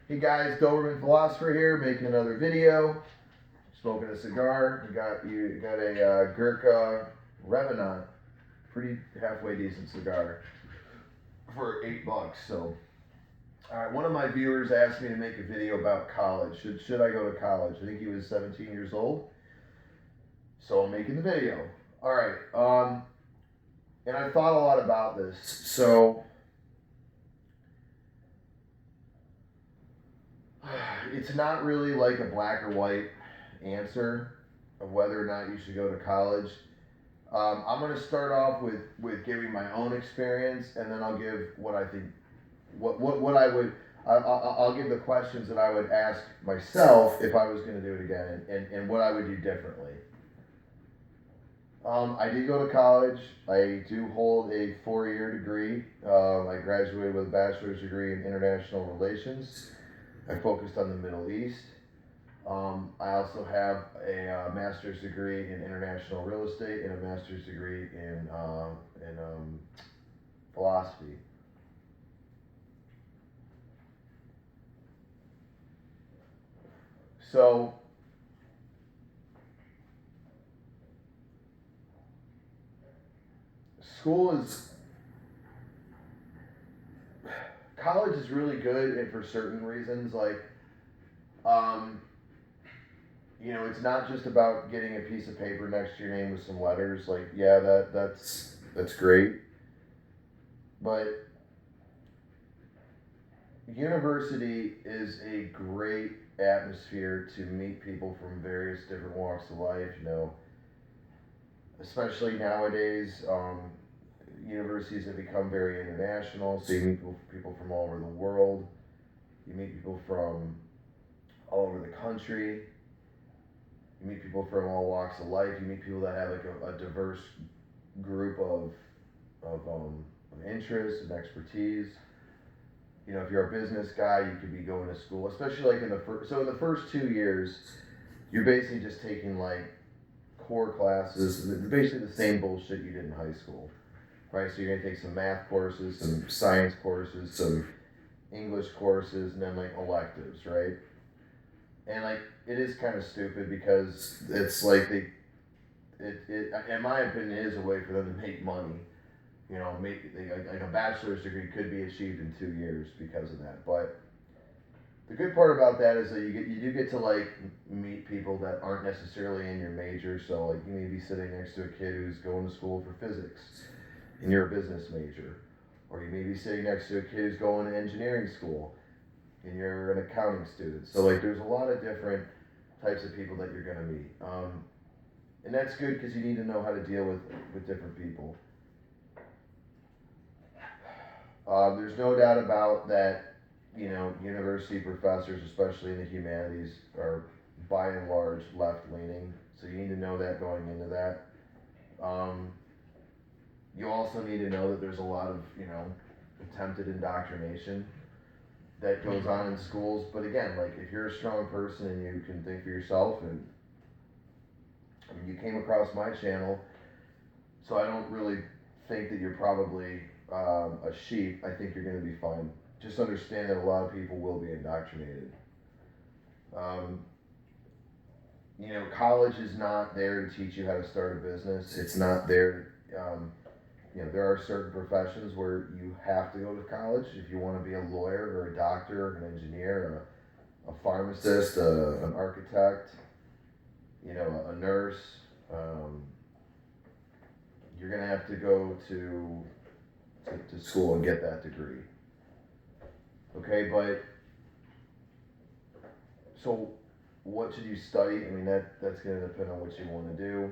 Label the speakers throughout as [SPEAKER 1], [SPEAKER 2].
[SPEAKER 1] Hey guys, Doberman Philosopher here, making another video. Smoking a cigar. You got a Gurkha Revenant, pretty halfway decent cigar for $8. So, all right. One of my viewers asked me to make a video about college. Should I go to college? I think he was 17 years old. So I'm making the video. All right. And I thought a lot about this. So it's not really like a black or white answer of whether or not you should go to college. I'm going to start off with giving my own experience, and then I'll give what I think, what I would, I'll give the questions that I would ask myself if I was going to do it again, and what I would do differently. I did go to college. I do hold a 4-year degree. I graduated with a bachelor's degree in international relations. I focused on the Middle East. I also have a master's degree in international real estate and a master's degree in philosophy. So, college is really good and for certain reasons. Like, it's not just about getting a piece of paper next to your name with some letters. Like, yeah, that's great, but university is a great atmosphere to meet people from various different walks of life. Especially nowadays, universities have become very international. So you meet people from all over the world. You meet people from all over the country. You meet people from all walks of life. You meet people that have like a diverse group of interests and expertise. If you're a business guy, you could be going to school, especially like in the first 2 years, you're basically just taking like core classes, basically the same bullshit you did in high school, right? So you're gonna take some math courses, some science courses, some English courses, and then like electives, right? And like it is kind of stupid because it's like in my opinion, is a way for them to make money. Like a bachelor's degree could be achieved in 2 years because of that. But the good part about that is that you do get to like meet people that aren't necessarily in your major. So like you may be sitting next to a kid who's going to school for physics, and you're a business major, or you may be sitting next to a kid who's going to engineering school, and you're an accounting student. So like there's a lot of different types of people that you're gonna meet, and that's good because you need to know how to deal with different people. There's no doubt about that. University professors, especially in the humanities, are by and large left leaning. So you need to know that going into that. Um, you also need to know that there's a lot of attempted indoctrination that goes on in schools. But again, like if you're a strong person and you can think for yourself, and I mean, you came across my channel, so I don't really think that you're probably a sheep. I think you're going to be fine. Just understand that a lot of people will be indoctrinated. Um, College is not there to teach you how to start a business. It's not there. There are certain professions where you have to go to college if you want to be a lawyer or a doctor or an engineer, a pharmacist, an architect, a nurse. Um, you're going to have to go to school and get that degree. Okay, but so what should you study? I mean, that's going to depend on what you want to do.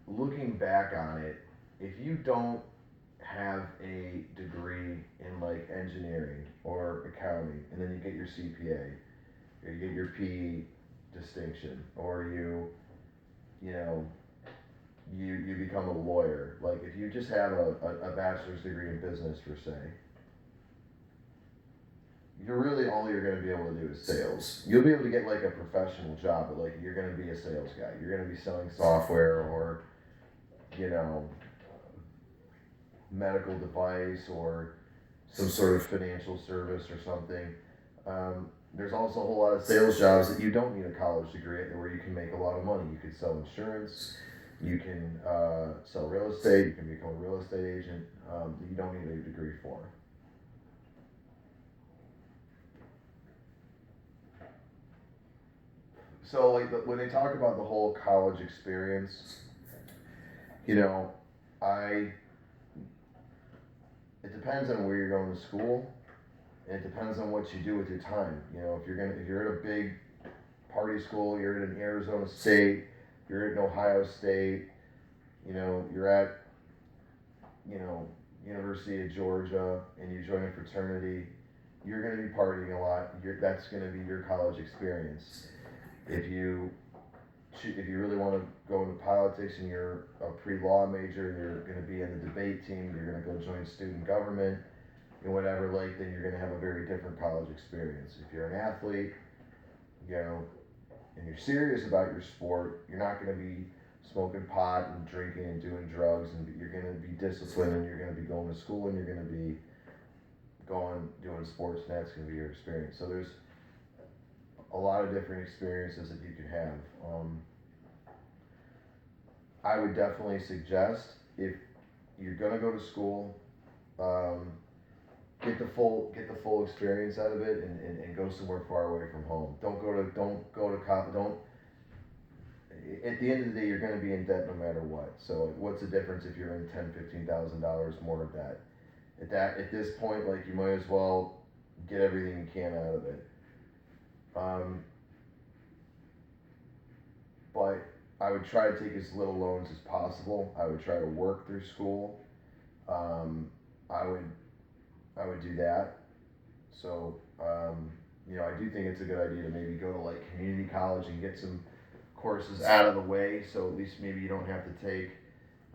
[SPEAKER 1] Looking back on it, if you don't have a degree in like engineering or accounting, and then you get your CPA, or you get your PE distinction, or you know, you become a lawyer. Like if you just have a bachelor's degree in business per se, you're really all you're going to be able to do is sales. You'll be able to get like a professional job, but like you're going to be a sales guy. You're going to be selling software or you know medical device or some sort of financial service or something. There's also a whole lot of sales jobs that you don't need a college degree at, where you can make a lot of money. You could sell insurance, you can sell real estate, you can become a real estate agent. You don't need a degree for. So like when they talk about the whole college experience, you know, I it depends on where you're going to school. And it depends on what you do with your time. You know, if you're at a big party school, you're at an Arizona State, you're at an Ohio State, you know, you're at, you know, University of Georgia, and you join a fraternity, you're going to be partying a lot. That's going to be your college experience. If you really want to go into politics and you're a pre-law major and you're going to be in the debate team, you're going to go join student government and whatever, like, then you're going to have a very different college experience. If you're an athlete, you know, and you're serious about your sport, you're not going to be smoking pot and drinking and doing drugs, and you're going to be disciplined, and you're going to be going to school, and you're going to be doing sports, and that's going to be your experience. So there's a lot of different experiences that you can have. I would definitely suggest, if you're going to go to school, um, get the full experience out of it, and go somewhere far away from home. Don't go to college. Don't At the end of the day, you're going to be in debt no matter what. So what's the difference if you're in $10,000, $15,000 more of debt? At this point, like, you might as well get everything you can out of it. Um, but I would try to take as little loans as possible. I would try to work through school. Um, I would I would do that. So, I do think it's a good idea to maybe go to like community college and get some courses out of the way. So at least maybe you don't have to take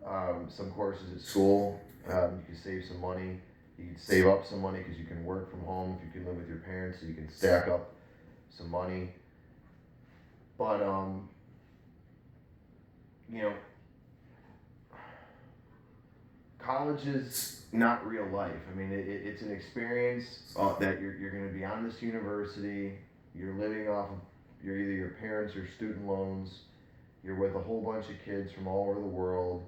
[SPEAKER 1] some courses at school. You can save some money. You can save up some money because you can work from home if you can live with your parents, so you can stack up some money. But you know, college is not real life. I mean, it's an experience that you're going to be on this university. You're living off of either your parents or student loans. You're with a whole bunch of kids from all over the world.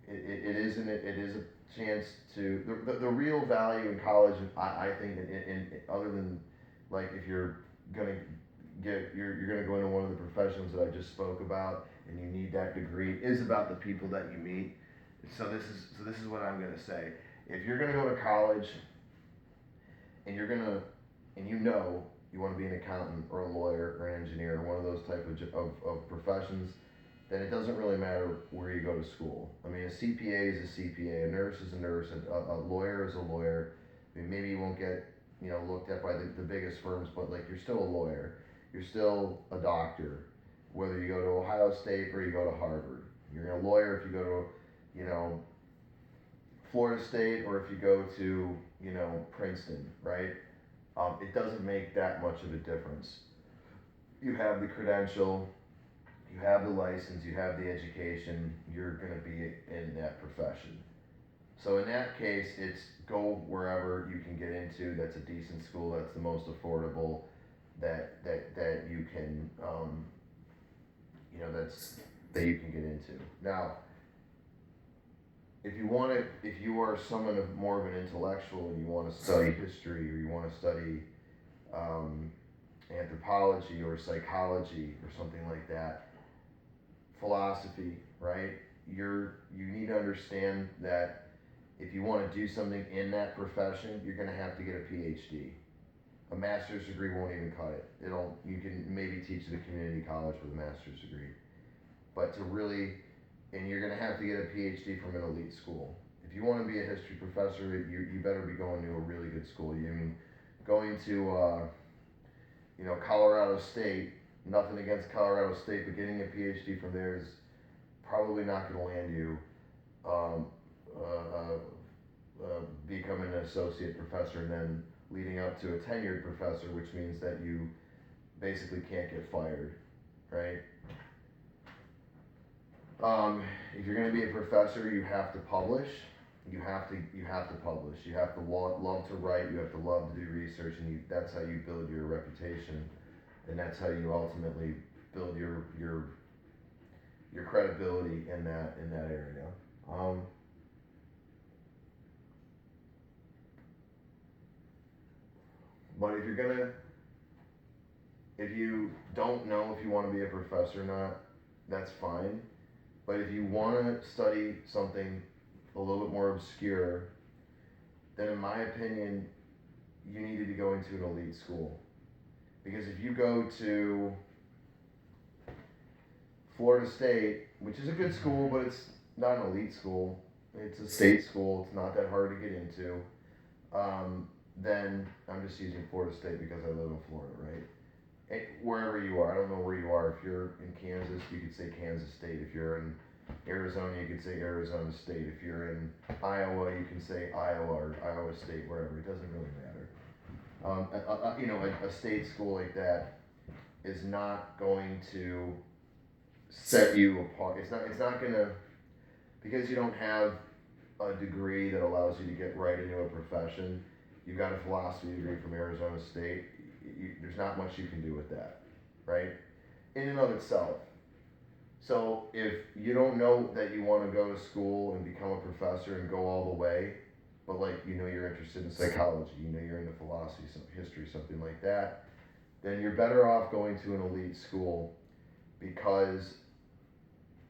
[SPEAKER 1] It is a chance to the real value in college. I think in other than, like, if you're gonna you're gonna go into one of the professions that I just spoke about, and you need that degree, is about the people that you meet. So this is what I'm gonna say. If you're gonna go to college and you want to be an accountant or a lawyer or an engineer or one of those type of professions, then it doesn't really matter where you go to school. I mean, a CPA is a CPA, a nurse is a nurse, a lawyer is a lawyer. I mean, maybe you won't get looked at by the biggest firms, but like, you're still a lawyer. You're still a doctor, whether you go to Ohio State or you go to Harvard. You're a lawyer if you go to, Florida State, or if you go to, Princeton, right? It doesn't make that much of a difference. You have the credential, you have the license, you have the education, you're going to be in that profession. So in that case, it's go wherever you can get into. That's a decent school. That's the most affordable. That you can, that you can get into. Now, if you are someone of more of an intellectual and you want to study history, or you want to study um, anthropology or psychology or something like that, philosophy, right? You need to understand that if you want to do something in that profession, you're going to have to get a PhD. A master's degree won't even cut it. You can maybe teach at a community college with a master's degree, but and you're going to have to get a PhD from an elite school. If you want to be a history professor, you better be going to a really good school. Going to Colorado State. Nothing against Colorado State, but getting a PhD from there is probably not going to land you um, becoming an associate professor, and then leading up to a tenured professor, which means that you basically can't get fired, right? If you're going to be a professor, you have to publish. you have to publish. You have to love to write. You have to love to do research, and that's how you build your reputation, and that's how you ultimately build your credibility in that area. Um, but if you don't know if you want to be a professor or not, that's fine. But if you want to study something a little bit more obscure, then in my opinion, you needed to go into an elite school. Because if you go to Florida State, which is a good school, but it's not an elite school, it's a state school, it's not that hard to get into, then I'm just using Florida State because I live in Florida, right? Wherever you are, I don't know where you are. If you're in Kansas, you could say Kansas State. If you're in Arizona, you could say Arizona State. If you're in Iowa, you can say Iowa or Iowa State, wherever. It doesn't really matter. A state school like that is not going to set you apart. It's not gonna, because you don't have a degree that allows you to get right into a profession. You got a philosophy degree from Arizona State. There's not much you can do with that, right? In and of itself. So if you don't know that you want to go to school and become a professor and go all the way, but like you're interested in psychology, you're into philosophy, some history, something like that, then you're better off going to an elite school, because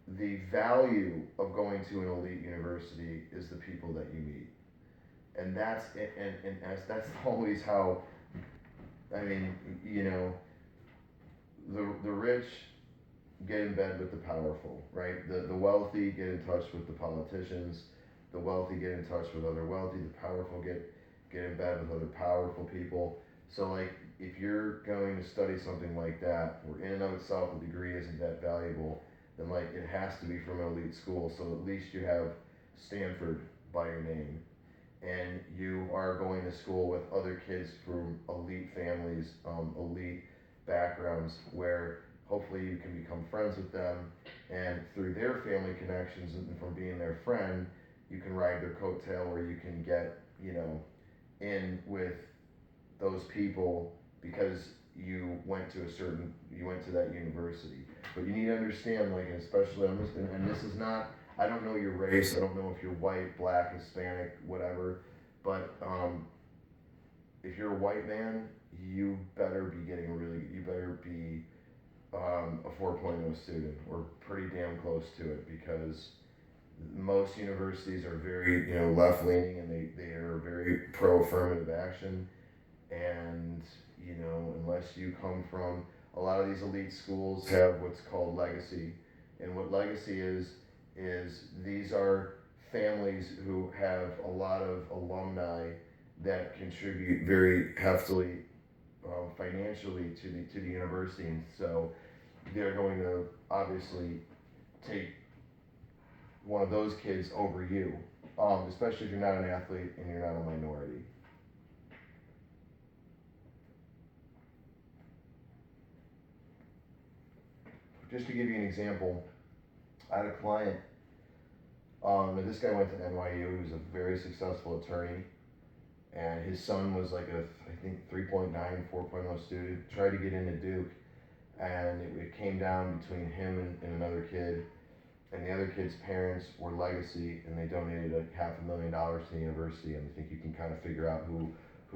[SPEAKER 1] the value of going to an elite university is the people that you meet. And that's always how, I mean, the rich get in bed with the powerful, right? The wealthy get in touch with the politicians. The wealthy get in touch with other wealthy. The powerful get in bed with other powerful people. So like, if you're going to study something like that, where in and of itself the degree isn't that valuable, then like it has to be from an elite school. So at least you have Stanford by your name, and you are going to school with other kids from elite families, elite backgrounds, where hopefully you can become friends with them, and through their family connections and from being their friend, you can ride their coattail, where you can get, in with those people because you went to that university. But you need to understand, like, especially on this, and this is not, I don't know your race, I don't know if you're white, black, Hispanic, whatever, but if you're a white man, you better be you better be a 4.0 student, or pretty damn close to it, because most universities are very, left leaning, and they are very pro affirmative action. And unless you come from, a lot of these elite schools have what's called legacy. And what legacy is these are families who have a lot of alumni that contribute very heftily, financially, to the university. And so they're going to obviously take one of those kids over you, especially if you're not an athlete and you're not a minority. Just to give you an example, I had a client. And this guy went to NYU. He was a very successful attorney, and his son was like I think 3.9, 4.0 student. Tried to get into Duke, and it came down between him and another kid. And the other kid's parents were legacy, and they donated like $500,000 to the university. And I think you can kind of figure out who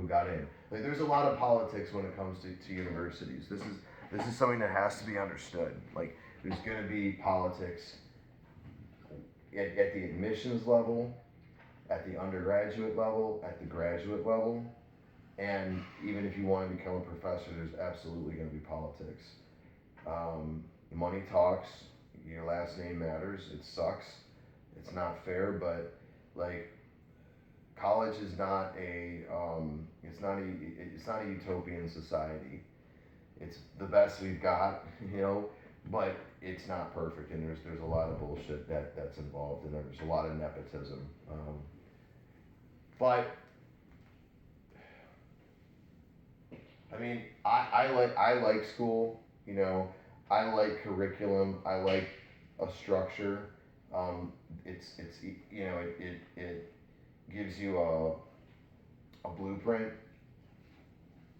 [SPEAKER 1] got in. Like, there's a lot of politics when it comes to universities. This is something that has to be understood. Like, there's going to be politics at the admissions level, at the undergraduate level, at the graduate level, and even if you want to become a professor, there's absolutely going to be politics. Money talks. Your last name matters. It sucks. It's not fair, but like, college is not it's not a utopian society. It's the best we've got, but it's not perfect, and there's a lot of bullshit that's involved, and there's a lot of nepotism. But I mean, I like school. I like curriculum. I like a structure. It's it gives you a blueprint,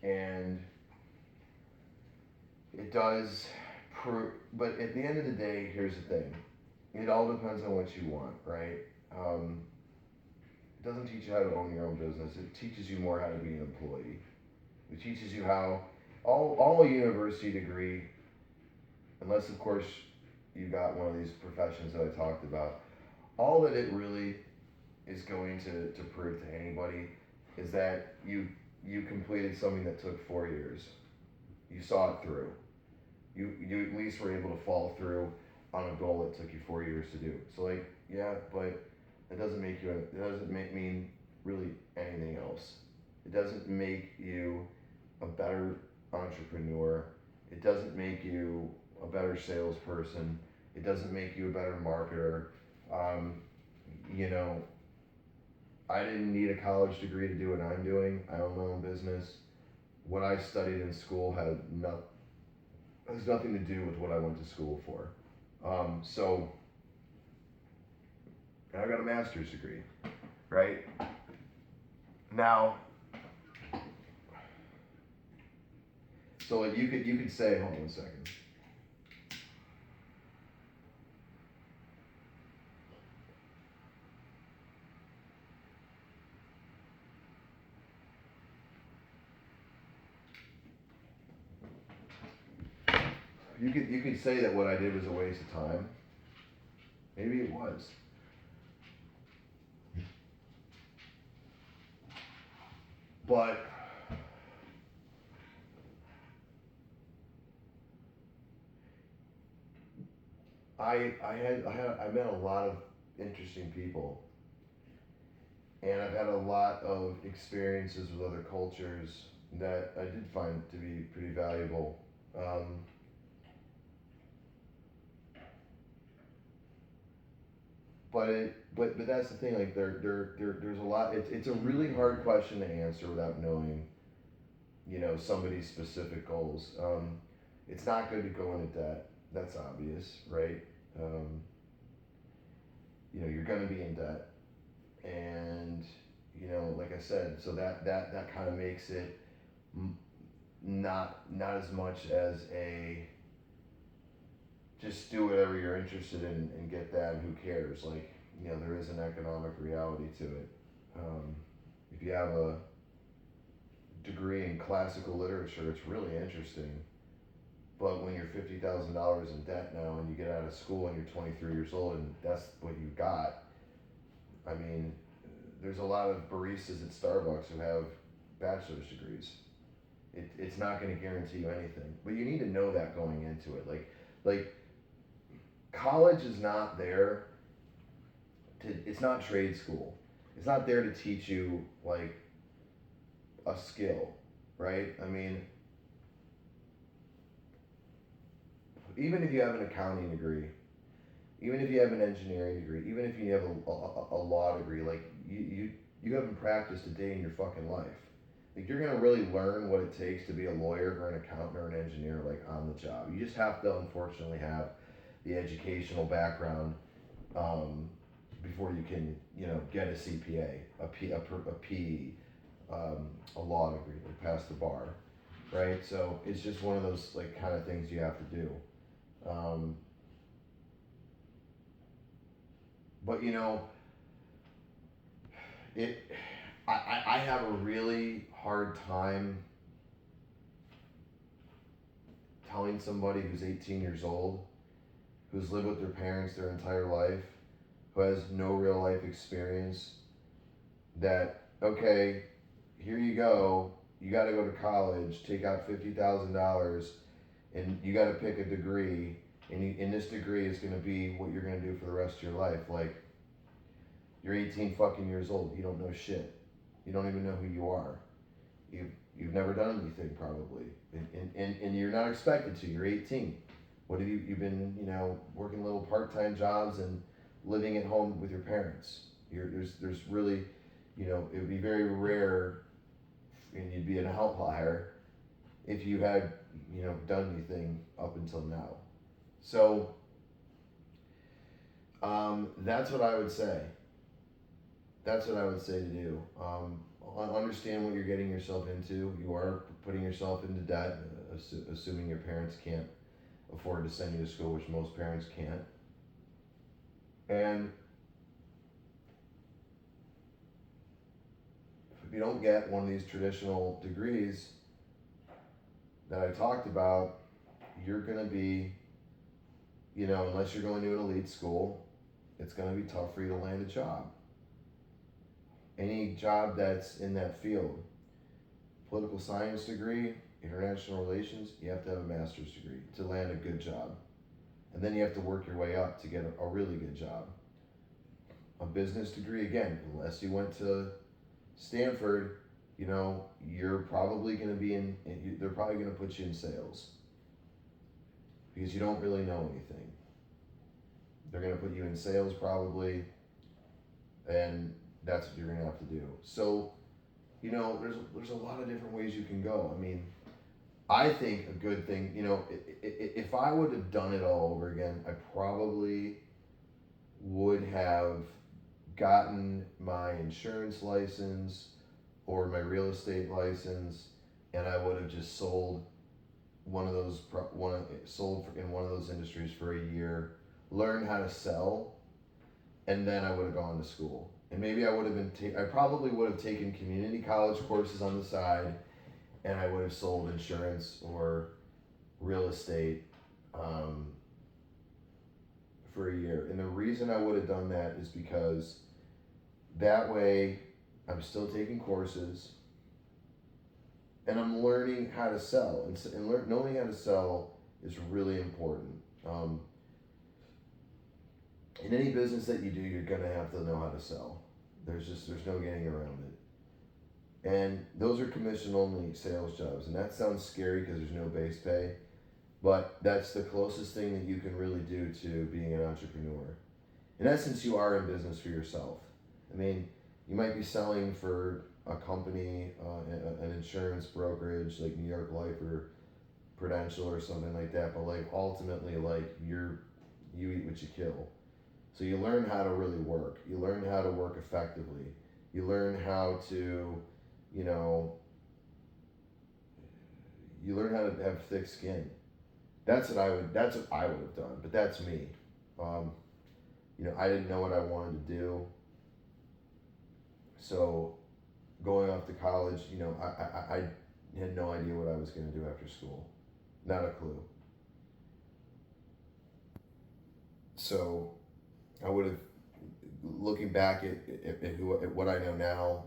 [SPEAKER 1] and it does but at the end of the day, here's the thing. It all depends on what you want, right? It doesn't teach you how to own your own business. It teaches you more how to be an employee. It teaches you how all a university degree, unless of course you got one of these professions that I talked about, all that it really is going to prove to anybody is that you completed something that took 4 years. You saw it through. You at least were able to follow through on a goal that took you 4 years to do. So like, yeah, but it doesn't make you. It doesn't mean really anything else. It doesn't make you a better entrepreneur. It doesn't make you a better salesperson. It doesn't make you a better marketer. Um, you know, I didn't need a college degree to do what I'm doing. I own my own business. What I studied in school has nothing to do with what I went to school for. So, and I got a master's degree, right? Now, so like you could say, hold on a second. You could say that what I did was a waste of time. Maybe it was. But I met a lot of interesting people, and I've had a lot of experiences with other cultures that I did find to be pretty valuable. Um, but that's the thing. Like there's a lot. It's a really hard question to answer without knowing, somebody's specific goals. It's not good to go into debt. That's obvious, right? Um, you're gonna be in debt, and like I said, so that kind of makes it not as much as a just do whatever you're interested in and get that. And who cares? Like, there is an economic reality to it. If you have a degree in classical literature, it's really interesting. But when you're $50,000 in debt now, and you get out of school and you're 23 years old, and that's what you got, I mean, there's a lot of baristas at Starbucks who have bachelor's degrees. It's not going to guarantee you anything, but you need to know that going into it. Like college is not there it's not trade school. It's not there to teach you like a skill, right? I mean, even if you have an accounting degree, even if you have an engineering degree, even if you have a law degree, like you haven't practiced a day in your fucking life. Like you're gonna really learn what it takes to be a lawyer or an accountant or an engineer like on the job. You just have to unfortunately have the educational background before you can get a CPA, a law degree, like pass the bar, right? So it's just one of those like kind of things you have to do. Um, but it I have a really hard time telling somebody who's 18 years old, who's lived with their parents their entire life, who has no real life experience, that, okay, here you go, you got to go to college, take out $50,000, and you got to pick a degree, and this degree is going to be what you're going to do for the rest of your life. Like, you're 18 fucking years old, you don't know shit. You don't even know who you are. You've never done anything probably, and you're not expected to. You're 18. What have you've been working little part-time jobs and living at home with your parents. There's really, it would be very rare, and you'd be an outlier if you had done anything up until now. So that's what I would say. that's what I would say to do. Understand what you're getting yourself into. You are putting yourself into debt, assuming your parents can't afford to send you to school, which most parents can't. And if you don't get one of these traditional degrees that I talked about, you're going to be, unless you're going to an elite school, it's going to be tough for you to land a job. Any job that's in that field, political science degree, international relations, you have to have a master's degree to land a good job. And then you have to work your way up to get a really good job. A business degree, again, unless you went to Stanford, you're probably going to be they're probably going to put you in sales because you don't really know anything. They're going to put you in sales probably, and that's what you're going to have to do. So, there's a lot of different ways you can go. I mean, I think a good thing, if I would have done it all over again, I probably would have gotten my insurance license or my real estate license, and I would have just sold in one of those industries for a year, learn how to sell, and then I would have gone to school. And maybe I would have I probably would have taken community college courses on the side, and I would have sold insurance or real estate for a year. And the reason I would have done that is because that way I'm still taking courses and I'm learning how to sell. And knowing how to sell is really important. In any business that you do, you're going to have to know how to sell. There's no getting around it. And those are commission only sales jobs. And that sounds scary because there's no base pay. But that's the closest thing that you can really do to being an entrepreneur. In essence, you are in business for yourself. I mean, you might be selling for a company, an insurance brokerage like New York Life or Prudential or something like that. But ultimately, you eat what you kill. So you learn how to really work. You learn how to work effectively. You learn how to, you learn how to have thick skin. That's what I would have done. But that's me. I didn't know what I wanted to do. So going off to college, I had no idea what I was going to do after school. Not a clue. So I would have, looking back at what I know now,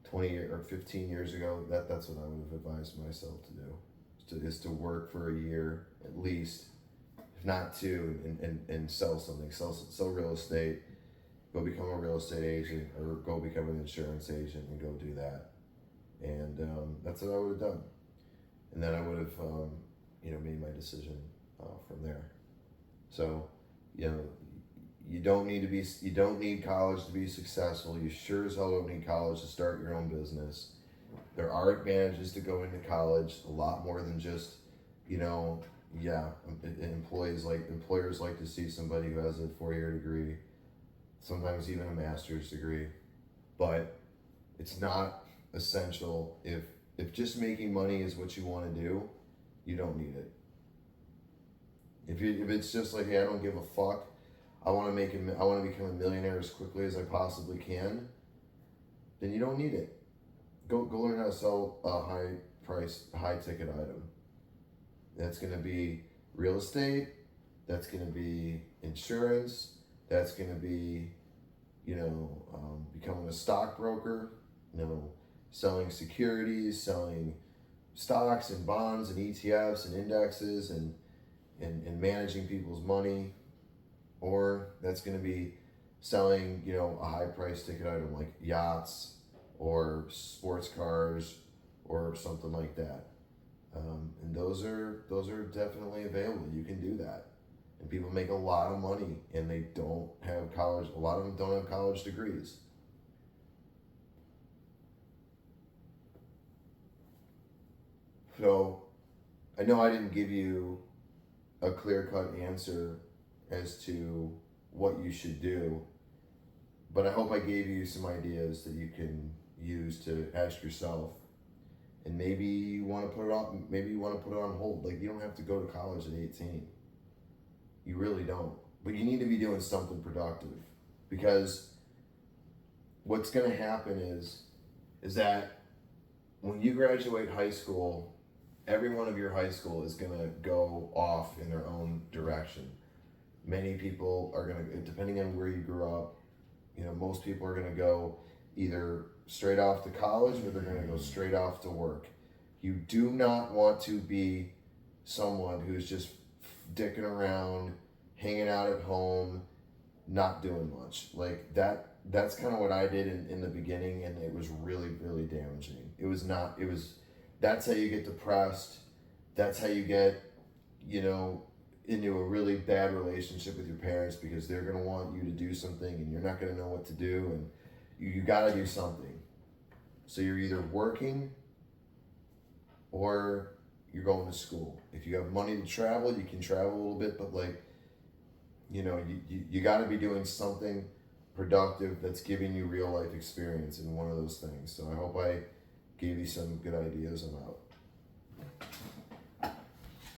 [SPEAKER 1] 20 or 15 years ago, that's what I would have advised myself to do, is to work for a year at least, if not two, and sell something, sell real estate, go become a real estate agent, or go become an insurance agent and go do that. And that's what I would have done. And then I would have, made my decision from there. So, you don't need college to be successful. You sure as hell don't need college to start your own business. There are advantages to going to college, a lot more than just, employers like to see somebody who has a 4-year degree, sometimes even a master's degree, but it's not essential. If just making money is what you want to do, you don't need it. If it's just like, hey, I don't give a fuck, I want to become a millionaire as quickly as I possibly can, then you don't need it. Go learn how to sell a high ticket item. That's going to be real estate. That's going to be insurance. That's going to be, becoming a stockbroker. Selling securities, selling stocks and bonds and ETFs and indexes and managing people's money. Or that's going to be selling, a high price ticket item like yachts or sports cars or something like that. And those are definitely available. You can do that. And people make a lot of money and they don't have college. A lot of them don't have college degrees. So I know I didn't give you a clear-cut answer as to what you should do, But I hope I gave you some ideas that you can use to ask yourself. And maybe you want to put it on. Maybe you want to put it on hold. Like, you don't have to go to college at 18. You really don't. But you need to be doing something productive, because what's going to happen is that when you graduate high school, every one of your high school is going to go off in their own direction. Many people are going to, depending on where you grew up, most people are going to go either straight off to college or they're going to go straight off to work. You do not want to be someone who's just dicking around, hanging out at home, not doing much. Like that's kind of what I did in the beginning, and it was really, really damaging. That's how you get depressed. That's how you get, into a really bad relationship with your parents, because they're going to want you to do something and you're not going to know what to do, and you got to do something. So you're either working or you're going to school. If you have money to travel, you can travel a little bit, but you got to be doing something productive that's giving you real life experience in one of those things. So I hope I gave you some good ideas. I'm out.